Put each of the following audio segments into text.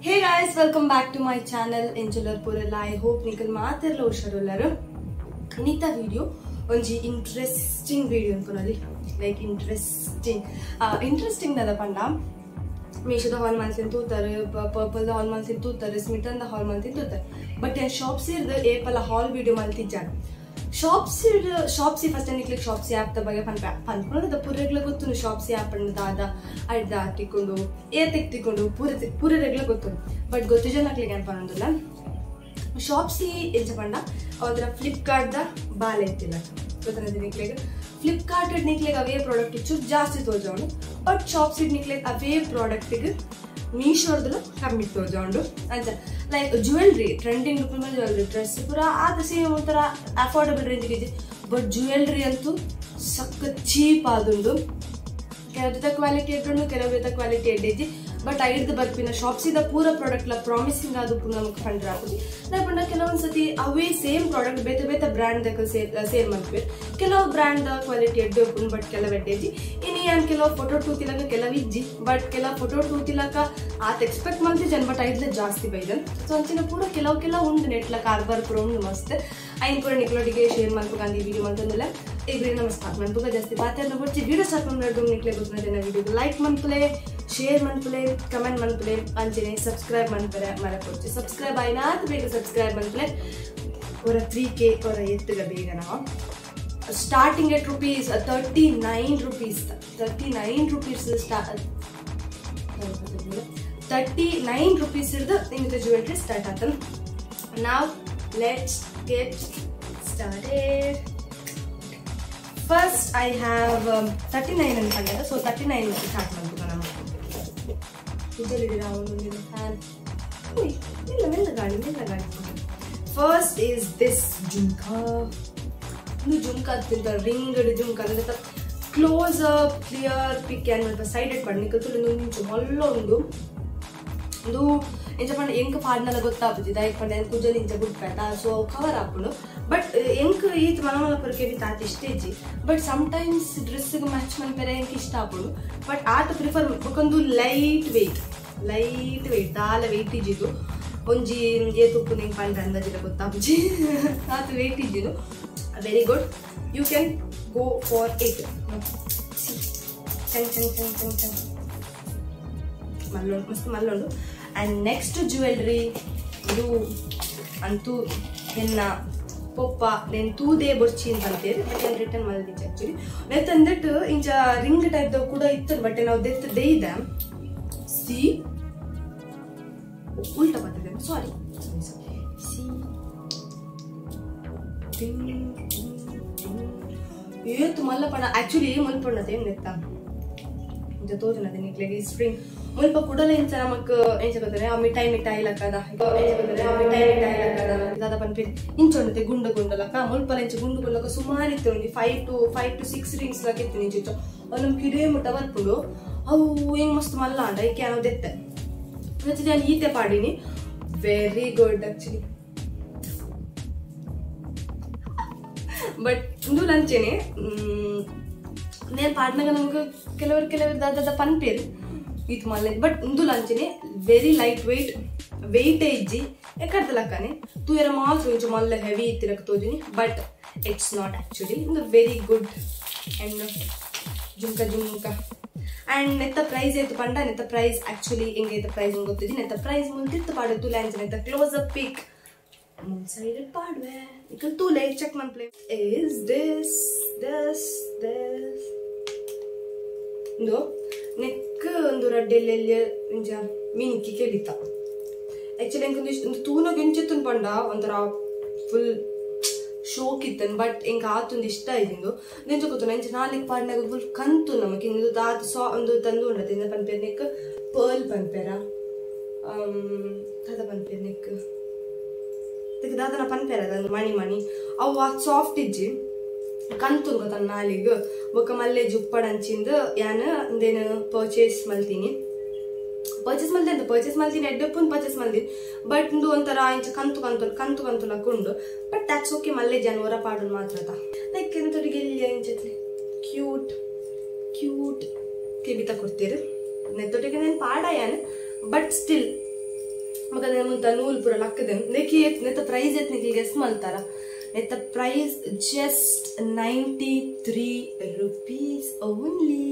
Hey guys, welcome back to my channel Enjoler Purella. I hope nikal maatirla usharullaru. Inita video onji interesting video ankonali. Like interesting nada panda. Misho the hall months into purple the hall months into Smitten the hall month into but then shops here the apple hall video month jan. Shops first and click shops app the bag pan the purregla gottu shops app and dada adda tikkundu e tikkundu pure regular gottu but gottu jana click an panandilla shops enchapanda avadra flipkart da bal ettilla gotana nikle flipkart nikle ave product ichu jaasti tojoundu but shops nikle ave product ige Meesho commit tojoundu anta like jewelry trending jewelry dress pura the same affordable range ide but jewelry antu sakka cheap adundu kelavita quality edundu kelavita quality ediji but ಐದು ಬರ್ಪಿನ shops ಇದ ಪೂರ product ಲ promising ಆದು ನಮಗೆ ಕಂಡ್ರೆ ಆಗುದಿ ನಾಪಂಡ ಕೆಲವೊಂದು ಸತಿ ಅವೇ ಸೇಮ್ ಪ್ರಾಡಕ್ಟ್ ಬೇತೆ ಬ್ರ್ಯಾಂಡ್ ದಕ ಸೇಲ್ ಮಾಡ್ತೀವಿ ಕೆಲವು ಬ್ರ್ಯಾಂಡ್ ದ ಕ್ವಾಲಿಟಿ ಎಡ್ಡೆ ಉಪ್ಪುನ್ ಬಟ್ ಕೆಲವು ಎಡ್ಡೆಜಿ ಇನಿ ಯಾನ್ ಕೆಲವು ಫೋಟೋ ಟೂತಿಲಕ ಕೆಲವು ಇಜ್ಜಿ ಬಟ್ ಕೆಲವು ಫೋಟೋ ಟೂತಿಲಕ ಆತ ಎಕ್ಸ್ಪೆಕ್ಟ್ ಮಾಡ್ತಿ ಜನ್ ಬಟ್ ಐದ್ಲ ಜಾಸ್ತಿ ಬೈದನ್ ಸೊ ಅಂಚಿನ ಪೂರ ಕೆಲವು ಉಂಡು ನೆಟ್ಲ ಕಾರ್ಬಾರ್ ಪೂರ ಉಂಡು ಮಸ್ತ್ ಐನ್ ಪೂರ ನಿಕ್ಲೋಟಿಗೆ ಶೇರ್ ಮಾಡ್ಬೇಕಂತ ಈ ವಿಡಿಯೋ ಮಾಡ್ತಂದಿಲ್ಲ ಈ ವಿಡಿಯೋ ನಮಸ್ಕಾರ ಮಾಡ್ಬೇಕು ಜಾಸ್ತಿ ಬಾತೆಲ್ಲ ಬರ್ತಿ ವಿಡಿಯೋ ಸ್ಟಾರ್ಟ್ ಮಾಡ್ಕೊಂಡು ನಿಕ್ಲೆ ಗೊತ್ತಿನ ವಿಡಿಯೋ ಲೈಕ್ ಮಾಡ್ಪ್ಲೆ share manpule comment manpule anjene subscribe manpare marakoche subscribe ayinath bega subscribe manpule ora 3k ora ettga bega now starting at rupees 39 rupees 39 rupees start 39 rupees irda inga jewelry start atam now let's get started. First I have 39 and pandada so 39 start manpuka nama First is this jhumka. The jhumka, the ringed jhumka. Close up, clear, pick and sided particle. Do enchapanda enka paadnala gottaapudi dai panda kujali incha good peta so cover appudu but enka eet manamala porke vi taat isteji but sometimes dress ge match manpere enka ishta appudu but aat prefer okondu light weight dala weight ijidu onji etuppu ning panda andajila gottaapudi aat weight ijidu very good you can go for it see chang mallondu and next jewelry ಇದು ಅಂತೂ ಎನ್ನ ಪೊಪ್ಪ ನೆನ್ ತೂದೆ ಬೊರ್ಚಿ ಅಂತ ಅಂತೀರಿ but ನಾನು return ಮಾಡಿದ್ದೆ actually ನಾನು ತಂದಿಟ್ಟು ಇಂಚ ರಿಂಗ್ ಟೈಪ್ ದ ಕೂಡ ಇತ್ತು ಬಟ್ ನಾವು ದೆತ್ತ ದೇಯ್ದ ಸಿ ಉಲ್ಟಾ ಬರ್ತಿದೆ ಸಾರಿ ಸಿ ಏತು ಮಲ್ಲಪಣ ಆಕ್ಚುಲಿ ಮಲ್ಪಣ್ಣದೆ ನೆತ್ತ ಇಂಚ ತೋಜನದೆ ನಿಕ್ಲೆಗೆ ಸ್ಪ್ರಿಂಗ್ ಮುಲ್ಪ ಕೂಡಲೇ ಇಂಚ ನಮಕ್ ಎಂಚ ಗೊತ್ತರೆ ಆ ಮಿಠಾಯಿ ಲಕ್ಕದ ದಾದ ಪನ್ಪೇರಿ ಇಂಚೊಂಡತೆ ಗುಂಡು ಲಕ್ಕ ಮುಲ್ಪ ಇಂಚ ಗುಂಡು ಲಕ್ಕ ಸುಮಾರು ಇತ್ತು ನೋಡಿ 5 to 6 ರಿಂಗ್ಸ್ ಲಕ್ಕ ಇತ್ತು ನಿಂಚು ಅವು ಕಿಡೇ ಮುಟ್ಟ ಬರ್ಪುಡು ಅವು ಹೆಂಗ್ ಮಸ್ತ್ ಮಲ್ಲ ಅಂಡ ಈಕೆ ನಾವು ದೆತ್ತೆ ನಾನು ಈತೆ ಪಾಡಿನಿ ವೆರಿ ಗುಡ್ ಆಕ್ಚುಲಿ ಬಟ್ ಇಂದು ಲಂಚೆನೆ నేను పాడినాక నಮಗೆ ಕೆಲವರು ದಾದ ಪನ್ಪೇರು ಇದು ಮಲ್ಲ ಬಟ್ ಇಂದು ಲಂಚನೆ ವೆರಿ ಲೈಟ್ ವೆಯ್ಟ್ ಇಜ್ಜಿ ಎಕ್ಕಡ್ದ ಲಕ್ಕನೆ ತೂ ಎರ ಮಾತ್ರ ಇಂಚು ಮಲ್ಲ ಹೆವಿ ಇತ್ತಿರಕ್ ತೋಜಿನಿ ಬಟ್ ಇಟ್ಸ್ ನಾಟ್ ಆಕ್ಚುಲಿ ಇಂದು very good and jhumka and ನೆತ್ತ ಪ್ರೈಸ್ ಐತು ಪಂಡ ನೆತ್ತ ಪ್ರೈಸ್ ಆಕ್ಚುಲಿ ಹೆಂಗೈತೆ ಪ್ರೈಸ್ ಗೊತ್ತಿದ್ದಿ ನೆತ್ತ ಪ್ರೈಸ್ ಮುಂದಿತ್ತು ಪಾಡದು ಲ್ಯಾಂಚ್ ನೆತ್ತ ಕ್ಲೋಸ್ ಅಪ್ ಪಿಕ್ one-sided ಪಾಡ್ವೆ ಈಗ ತೂ ಲೈಕ್ ಚೆಕ್ ಮನ್ಪ್ಲೆ is this ಇಂದು ನೆಕ್ ಒಂದು ರಡ್ಡೆಲ್ಲೆಲ್ಲ ಇಂಚ ಮೀನಿಕ್ಕಿ ಕೇಳಿತ್ತ ಆಕ್ಚುಲಿ ಎಂಕೊಂದು ಒಂದು ತೂನಗ ಇಂಚಿತ್ತು ಪಂಡ ಒಂಥರ ಫುಲ್ ಶೋಕ್ ಇತ್ತನ್ ಬಟ್ ಎಂಕ ಆತೊಂದು ಇಷ್ಟ ಆಯ್ತಿಂದು ನೆಂಚ ಗೊತ್ತು ನೆಂಚ ನಾಲ್ಕು ಪಾಡ್ನಾಗ ಫುಲ್ ಕಂತು ನಮಗೆ ಇಂದು ದಾತ ಒಂದು ತಂದು ಉಂಡತೆ ಪನ್ಪೇರ್ ನೆಕ್ ಪರ್ಲ್ ಪನ್ಪೇರ ದಾದ ಪನ್ಪೇರ್ ನೆಕ್ ದಾದನ ಪನ್ಪೇರ ಅದಂದು ಮಣಿ ಅವು ಸಾಫ್ಟ್ ಇಜ್ಜಿ ಕಂತು ಗೊತ್ತನ್ನ ನಾಲಿಗೆ ಬೊಕ್ಕ ಮಲ್ಲೆ ಜುಪ್ಪಡಂಚಿಂದ ಯಾನ ಇಂದೇನು ಪರ್ಚೇಸ್ ಮಲ್ತೀನಿ ಎಡ್ಡಪ್ಪನ್ ಪರ್ಚೇಸ್ ಮಲ್ತೀನಿ ಬಟ್ ಇಂದು ಒಂಥರ ಇಂಚ ಕಂತು ಲಕ್ಕೊಂಡು ಬಟ್ ದಟ್ಸ್ ಓಕೆ ಮಲ್ಲೆ ಜನವರ ಪಾಡು ಮಾತ್ರ ಲೈಕ್ ಎಂತೊಟ್ಟಿಗೆ ಇಂಚತ್ಲಿ ಕ್ಯೂಟ್ ಕೆಬಿತ ಕೊಡ್ತೀರಿ ನೆತ್ತೊಟ್ಟಿಗೆ ನಾನು ಪಾಡ ಯಾನ ಬಟ್ ಸ್ಟಿಲ್ ಮಕ್ಕಳ ಮುಂತ ನೂಲ್ ಪೂರ ಲಕ್ಕದೆ ನೆಕ್ಕಿ ನೆತ್ತ ಪ್ರೈಸ್ ಎತ್ ನಿಕ್ಲಿ ಗೆಸ್ ಮಾಡ್ತಾರ ನೆತ್ತ price just 93 rupees only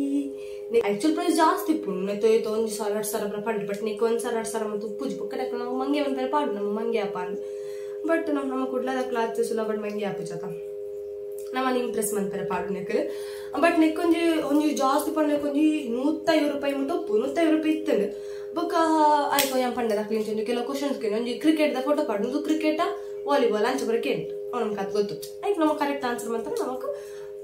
actual price ಜಾಸ್ತಿ ಇಪ್ಪು ನೆತ್ತ ಏತ 1,000-2,000 ಪಡ್ಲಿ ಬಟ್ ನಿಕ್ 1,000-2,000 ಮತ್ತು ಪೂಜಿ ಪಕ್ಕಡಕ್ಕೆ ನಾವು ಮಂಗೆ ಒಂಥರ ಪಾಡು ನಮ್ಮ ಮಂಗೆ ಅಪ್ಪ ಬಟ್ ನಮ್ಮ ಕುಡ್ಲದ ಕ್ಲಾತ್ ಸುಲ ಬಟ್ ಮಂಗೆ ಅಪ್ಪ ಜತ ನಮ್ಮನ್ನು ಇಂಪ್ರೆಸ್ ಮಾಡ್ತಾರೆ ಪಾಡು ನೆಕ್ಕಲು ಬಟ್ ನೆಕ್ಕೊಂಜಿ ಜಾಸ್ತಿ ಪಂಡ ಕೊಂಜಿ 150 ರೂಪಾಯಿ ಮುಟ್ಟು ಉಪ್ಪು 150 ರೂಪಾಯಿ ಇತ್ತಂಡು ಬೊಕ್ಕ ಆಯ್ತು ಯಾ ಪಂಡ ದಾಖಲೆ ಕೆಲವು ಕ್ವಶನ್ಸ್ ಕೇಳಿ ಒಂಜಿ ಕ್ರಿಕೆಟ್ ದ ಫೋಟೋ ಪಾಡು ಕ್ರಿಕೆಟಾ ವಾಲಿಬಾಲ್ ಅಂಚ ಬರ ಕೇಳಿ ನಮ್ಗೆ ಅದು ಗೊತ್ತು ಆಯ್ತು ನಮಗೆ ಕರೆಕ್ಟ್ ಆನ್ಸರ್ ಮಾಡ್ತಾರೆ ನಮಗೆ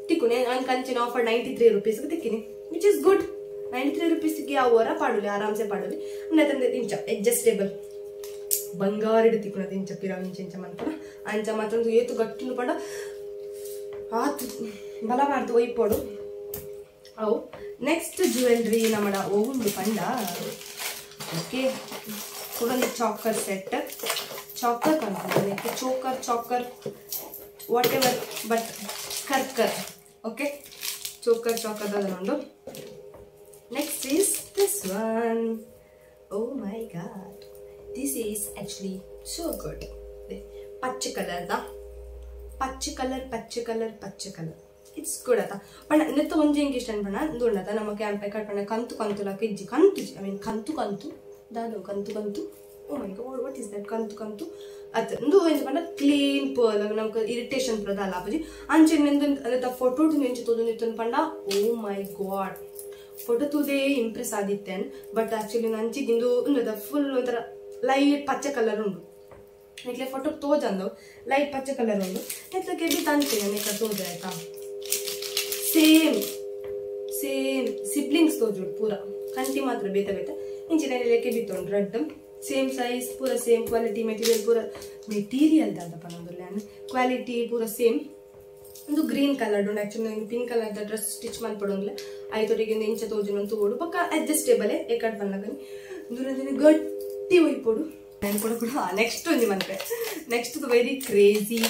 ತಿಕ್ಕು ನಂಗೆ ಅಂಚಿನ ಆಫರ್ 93 ರೂಪೀಸ್ಗೆ ತಿಕ್ಕಿನಿ ವಿಚ್ ಇಸ್ ಗುಡ್ 93 ರೂಪೀಸ್ಗೆ ಯಾವ ವರ ಪಾಡುಲಿ ಆರಾಮ್ಸೆ ಪಾಡುಲಿ ತಂದೆ ಇಂಚ ಅಡ್ಜಸ್ಟೇಬಲ್ ಬಂಗಾರ ತಿಕ್ಕು ಇಂಚ ಪಿರಾಮ್ ಇಂಚ ಮಾಡ್ತಾರ ಅಂಚ ಮಾತ್ರ ಏತು ಗಟ್ಟಿನ ಪಂಡ ಆತು ಬಲ ಮಾಡ್ತು ಒಯ್ಪೋಡು ಅವು ನೆಕ್ಸ್ಟ್ ಜ್ಯುವೆಲ್ರಿ ನಮ್ಮಡ ಓಂಡು ಪಂಡ ಓಕೆ ಕೂಡ ಚಾಕರ್ ಸೆಟ್ ಚಾಕರ್ ಕಾಣ್ತದೆ ಚೋಕರ್ ವಾಟ್ ಎವರ್ ಬಟ್ ಕರ್ಕರ್ ಓಕೆ ಚೋಕರ್ ಅದನ್ನು next is this one oh my God this is actually so good ಪಚ್ಚ ಕಲರ್ ಇಟ್ಸ್ ಗುಡ್ ಆತ ಪಂಡ ನೆತ್ತ ಒಂಜಿ ಹೆಂಗೆ ಇಷ್ಟ ಅನ್ಪಣ್ಣ ಅಂದುಂಡತ ನಮ್ಮ ಕ್ಯಾಂಪ್ ಕಟ್ಪಣ್ಣ ಕಂತು ಲಾಕ ಇಜ್ಜಿ ಐ ಮೀನ್ ಕಂತು ದಾದು ಕಂತು ಓ my god what is that ಕಂತು ಅದು ಏನು ಪಂಡ ಕ್ಲೀನ್ ಪರ್ಲ್ ನಮ್ಗೆ ಇರಿಟೇಷನ್ ಬರೋದ ಅಲ್ಲ ಅಪ್ಪಾಜಿ ಅಂಚೆನೆಂದು ಅದ ಫೋಟೋ ನೆಂಚು ತೋದು ನಿಂತು ಪಂಡ ಓ ಮೈ ಗಾಡ್ ಫೋಟೋ ತೂದೇ ಇಂಪ್ರೆಸ್ ಆದಿತ್ತೇನ್ ಬಟ್ ಆಕ್ಚುಲಿ ನಂಚಿಗಿಂದು ಫುಲ್ ಒಂಥರ ಲೈಟ್ ಪಚ್ಚ ಕಲರ್ ಉಂಡು ನೆಕ್ಲೆ ಫೋಟೋ ತೋಜಂದು ಲೈಟ್ ಪಚ್ಚ ಕಲರ್ ಉಂಡು ನೆಕ್ಲೆ ಬಿ ತಂತೀನಿ ನೆಕ್ಕ ತೋಜ ಆಯ್ತಾ ಸೇಮ್ ಸಿಬ್ಲಿಂಗ್ಸ್ ತೋಜುಡು ಪೂರ ಕಂಟಿ ಮಾತ್ರ ಬೇತ ಇಂಚಿನ ಲೆಕ್ಕೆ ಬಿತ್ತುಂಡು ರೆಡ್ ಸೇಮ್ ಸೈಜ್ ಪೂರ ಸೇಮ್ ಕ್ವಾಲಿಟಿ ಮೆಟೀರಿಯಲ್ ದಾದಪ್ಪ ನಮ್ದು ಕ್ವಾಲಿಟಿ ಪೂರ ಸೇಮ್ ಒಂದು ಗ್ರೀನ್ ಕಲರ್ ಉಂಡು actually pink colour dress stitch ಮಾಡ್ಕೊಡೋಂಗಿಲ್ಲ ಆಯ್ತೊಟ್ಟಿಗೆ ಇಂಚ ತೋಜು ತೋಡು ಪಕ್ಕ ಅಡ್ಜಸ್ಟೇಬಲ್ ಎಕಡ್ ಬಂದಾಗ ದೂರದಿಂದ ಗಟ್ಟಿ ಒಯ್ಪೋಡು ಕೂಡ ನೆಕ್ಸ್ಟ್ ಒಂದು ಮಂತ್ರೆ next very crazy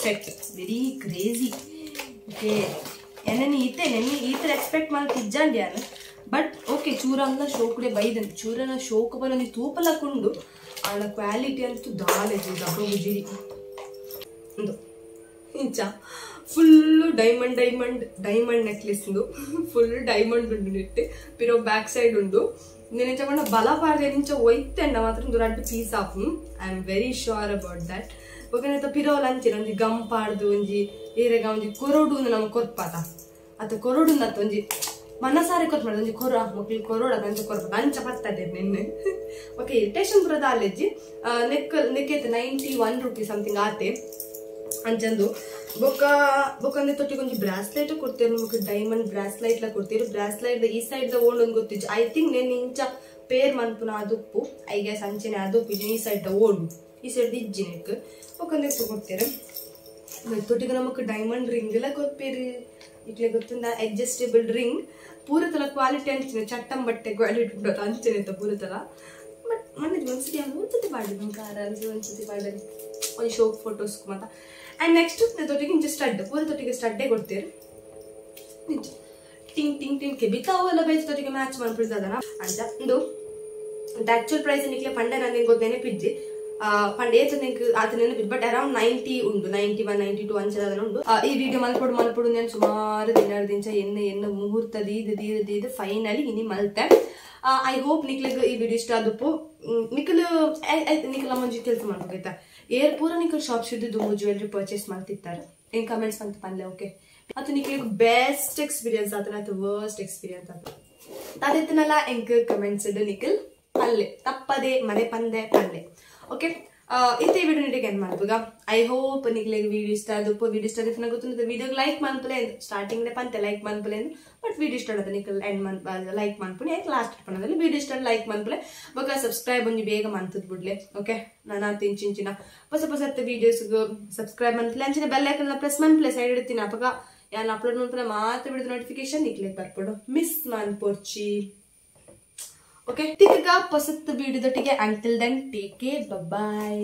set very crazy okay ನೆನ್ನೆ ಈತರ ಎಕ್ಸ್ಪೆಕ್ಟ್ ಮಾಡಿ ತಿಜ್ಜಾಂಡ್ಯಾನ ಬಟ್ ಓಕೆ ಚೂರನ್ನ ಶೋಕುಡೆ ಬೈದಂತೆ ಚೂರನ ಶೋಕ ಬರೋದು ತೂಪಲಕ್ಕೊಂಡು ಆಳ ಕ್ವಾಲಿಟಿ ಅಂತೂ ದಾಲೆಜು ದಬ್ಬುಜಿರಿ ಒಂದು ಇಂಚ full diamond necklace full diamond ಉಂಡು ನೆಟ್ಟು ಪಿರೋ ಬ್ಯಾಕ್ ಸೈಡ್ ಉಂಡು ನೆಂಚ ಪಂಡ ಬಲ ಪಾಡ್ದೆ ನಿಂಚ ಒಯ್ತೆಂಡ ಮಾತ್ರ ಒಂದು ರಡ್ಡು ಪೀಸ್ ಆಪು I am very sure about that ಒಕ್ಕನೆತ್ತ ಪಿರೋಲ್ ಅಂಚಿನ ಒಂಜಿ ಗಂಪಾಡ್ದು ಒಂಜಿ ಏರೆಗ ಒಂಜಿ ಕೊರೋಡು ನಮ್ಗೆ ಕೊರ್ಪಾತ ಅತ್ತ ಕೊರೋಡು ಅತ್ತ ಒಂಜಿ ಮನಸಾರೆ ಕೊರ್ಪ ಒಂಜಿ ಕೊರ ಮಕ್ಳು ಕೊರೋಡ ಅಂಚ ಕೊರ್ಪಾತ ಅಂಚ ಪತ್ತಡೆ ನಿನ್ನೆ ಓಕೆ ಇರಿಟೇಷನ್ ಬರೋದ ಅಲ್ಲೆಜ್ಜಿ ನೆಕ್ಕೈತೆ 91 ರೂಪೀಸ್ ಸಮಥಿಂಗ್ ಆತೆ ಅಂಚಂದು ಬೊಕ್ಕಂದೆ ತೊಟ್ಟಿಗೆ ಒಂಜಿ ಬ್ರಾಸ್ಲೈಟ್ ಕೊಡ್ತೀರು ನಮಗೆ ಡೈಮಂಡ್ ಬ್ರಾಸ್ಲೈಟ್ ಲ ಕೊಡ್ತೀರು ಬ್ರಾಸ್ಲೈಟ್ ಈ ಸೈಡ್ ದ ಓಲ್ಡ್ ಒಂದು ಗೊತ್ತಿಜ್ಜು ಐ ಥಿಂಕ್ నేను ಇಂಚ ಪೇರ್ ಮನ್ಪುನ ಅದುಪ್ಪು ಐ ಗ್ಯಾಸ್ ಅಂಚೆನೆ ಅದುಪ್ಪು ಈ ಸೈಡ್ ದ ಓಲ್ಡ್ ಈ ಸೈಡ್ ಇಜ್ಜಿ ನೆಕ್ ಬೊಕ್ಕಂದೆ ಕೊಡ್ತೀರು ತೊಟ್ಟಿಗೆ ನಮಗೆ ಡೈಮಂಡ್ ರಿಂಗ್ ಎಲ್ಲ ಕೊಡ್ತೀರಿ ಇಟ್ಲೆ ಗೊತ್ತಿಂದ ಅಡ್ಜಸ್ಟೇಬಲ್ ರಿಂಗ್ ಪೂರತಲ ಕ್ವಾಲಿಟಿ ಅಂಚಿನ ಚಟ್ಟಂ ಬಟ್ಟೆ ಕ್ವಾಲಿಟಿ ಉಂಟು ಅಂಚೆನೆ ಅಂತ ಪೂರತಲ ಬಟ್ ಮನೆಗೆ ಒಂದ್ಸತಿ ಒಂದ್ಸತಿ ಮಾಡಿ ಕಾರ ಒಂದ್ಸತಿ ಮಾಡಿ ಒಂದು ಶೋ ಫೋಟೋಸ್ ಮಾತ ಅಂಡ್ ನೆಕ್ಸ್ಟ್ ತೊಟ್ಟಿಗೆ ಇಂಚ ಸ್ಟಡ್ ಪೂರ ತೊಟ್ಟಿಗೆ ಸ್ಟಡ್ಡೇ ಕೊಡ್ತೀರಿ ಟಿಂಗ್ ಕೆಬಿತಾವೆಲ್ಲ ಬೇಸ್ ತೊಟ್ಟಿಗೆ ಮ್ಯಾಚ್ ಮಾಡ್ಬಿಡ್ತದನ ಅಂತ ಒಂದು ಆಕ್ಚುಲ್ ಪ್ರೈಸ್ ನಿಕ್ಲೆ ಪಂಡೆ ನನಗೆ ಗೊತ್ತು ನೆನಪಿಜ್ಜಿ ಪಂಡೆ ಆತ ನೆನಪಿದ್ದು ಬಟ್ ಅರೌಂಡ್ 90 ಉಂಡು 91 92 ಅಂಚದ ಉಂಡು ಈ ವಿಡಿಯೋ ಮಲ್ಪೊಡು ನಾನು ಸುಮಾರು ದಿನ ಎನ್ನ ಮುಹೂರ್ತ ದೀದ ಫೈನಲಿ ಇನಿ ಮಲ್ತೆ ಐ ಹೋಪ್ ನಿಕ್ಲಿಗೆ ಈ ವಿಡಿಯೋ ಇಷ್ಟ ಆದಪ್ಪು ನಿಖಿಲ ಮುಂಜಿ ಕೆಲಸ ಮಾಡ್ಬೇಕಾಯ್ತಾ ಏರ್ ಪೂರ Nikhil shop Shiddu jewellery purchase ಮಾಡ್ತಿರ್ತಾರೆ ಏನ್ ಕಮೆಂಟ್ಸ್ ಅಂತ ಪಲ್ಲೆ ಓಕೆ ಅದು ನಿಖಿಲಿಗೆ ಬೆಸ್ಟ್ ಎಕ್ಸ್ಪೀರಿಯನ್ಸ್ ಆತನ ಅಥವಾ ವರ್ಸ್ಟ್ ಎಕ್ಸ್ಪೀರಿಯನ್ಸ್ ಆತ ಅದಿತ್ತನಲ್ಲ ಎಂಕ್ ಕಮೆಂಟ್ಸ್ ಇದ್ದು ನಿಖಿಲ್ ಪಲ್ಲೆ ತಪ್ಪದೆ ಮನೆ ಪಂದೆ ಪಲ್ಲೆ ಓಕೆ ಇತ್ತೆ ವಿಡಿಯೋ ನೀಡಿಗೆ ಏನ್ ಮಾಡ್ಬೋಗ ಐ ಹೋಪ್ ನಿಕ್ಲಿಗೆ ವಿಡಿಯೋ ಇಷ್ಟ ಆದಪ್ಪು ವಿಡಿಯೋ ಇಷ್ಟ ಆದಿತ್ತು ಗೊತ್ತಿಲ್ಲ ವಿಡಿಯೋಗೆ ಲೈಕ್ ಮಾಡ್ಪಲೆ ಸ್ಟಾರ್ಟಿಂಗ್ ಪಂತೆ ಲೈಕ್ ಮಾಡ್ಪಲೆ ಬಟ್ ವಿಡಿಯೋ ಇಷ್ಟ ಆದ ನಿಖಲ್ ಎಂಡ್ ಲೈಕ್ ಮಾಡ್ಪುಣಿ ಯಾಕೆ ಲಾಸ್ಟ್ ಪಣದಲ್ಲಿ ವಿಡಿಯೋ ಇಷ್ಟ ಲೈಕ್ ಮಾಡ್ಪಲೆ ಬೊಕ್ಕ ಸಬ್ಸ್ಕ್ರೈಬ್ ಒಂಜಿ ಬೇಗ ಮಂತದ್ ಬಿಡ್ಲೆ ಓಕೆ ನಾನು ಇಂಚಿನ ಹೊಸ ವಿಡಿಯೋಸ್ಗೆ ಸಬ್ಸ್ಕ್ರೈಬ್ ಮಾಡ್ಪಲೆ ಅಂಚಿನ ಬೆಲ್ ಐಕನ್ ಪ್ರೆಸ್ ಮಾಡ್ಪಲೆ ಸೈಡ್ ಇಡ್ತೀನಿ ಅಪಗ ಯಾರು ಅಪ್ಲೋಡ್ ಮಾಡ್ಪಲೆ ಮಾತ್ರ ಬಿಡಿದ ನೋಟಿಫಿಕೇಶನ್ ನಿಕ್ಲಿಗೆ ಬರ್ಕೊಡು ಮಿಸ್ ಮಾಡ್ಪೋರ್ಚಿ ಓಕೆ ತಿರ್ಗಾ ಹೊಸ ವಿಡಿಯೋದೊಟ್ಟಿಗೆ until then take care by